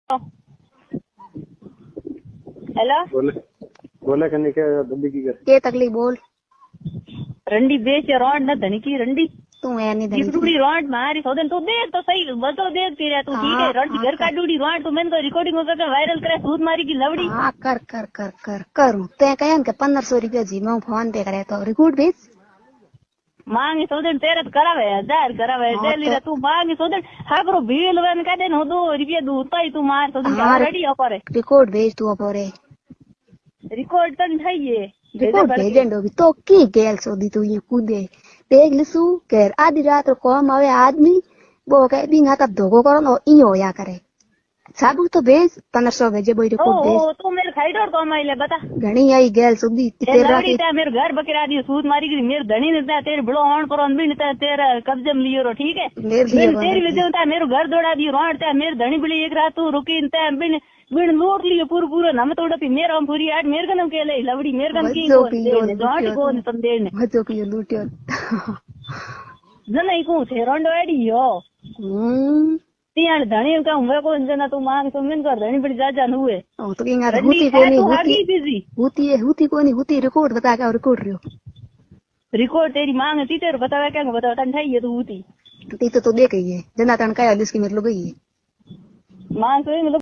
Hello बोले बोले करने के बंदी की कर के तकलीफ बोल रंडी बेच रोड न धनी की रंडी तू है नहीं धनी जिसड़ी रोड मारी सौदन तो देख तो सही बतो देख तेरा तू ठीक है रोड घर का डूडी रोड तो मैंने तो रिकॉर्डिंग करके वायरल करे सूद मारी की लवड़ी। हाँ कर कर कर कर करूँ ते कहें के 1500 रुपया जी मैं फोन पे करे तो रिकॉर्ड भेज मांगे सौदन तेरे तो करावे 1000 करावे डेली तू मांगे सौदन हाँ करो बिल वन का देन हो 2 रुपया दू तो तू मार सौदन ऑलरेडी ऑफर है रिकॉर्ड भेज तू अपरे रिकॉर्ड तन चाहिए रिकॉर्ड भेजन दो भी तो की गेल सोदी तू ये कूदे देख लिसू कर आधी रात को हम आवे आदमी वो कहे भी ना तब धोखो करो ना इयो होया करे साबु तो भेज 1500 भेजे बोई रिकॉर्ड भेज ओ तू मेरे खाई डोर कमाई ले बता घणी आई गेल सोदी तेरा की मेरे घर बकरा दी सूद मारी की मेरे धनी ने तेरे बड़ो ऑन पर ऑन भी नहीं तेरा कब्जे में लियो रो ठीक है तेरी वजह से मेरे घर दौड़ा दी रोड ते मेरे धनी बड़ी एक रात तू रुकी ते बिन बिन लूट लियो पूरा नम तोड़ पी मेरा हम पूरी आठ मेरे कन के ले लवड़ी मेरे कन की रोड को न संदे ने मजो की लूटियो जने को थे रोड वाडी यो तियान धनी का हुए को जना तू मांग तो मैंने कर धनी बड़ी जाजा न हुए ओ तो किंगा हुती को नहीं हुती को नहीं हुती रिकॉर्ड बता के रिकॉर्ड रियो रिकॉर्ड तेरी मांग थी तेरे बतावे क्या बताओ तन है तू हुती ती तो देख गई है जना तन का लिस्ट की मतलब गई है मांग तो मतलब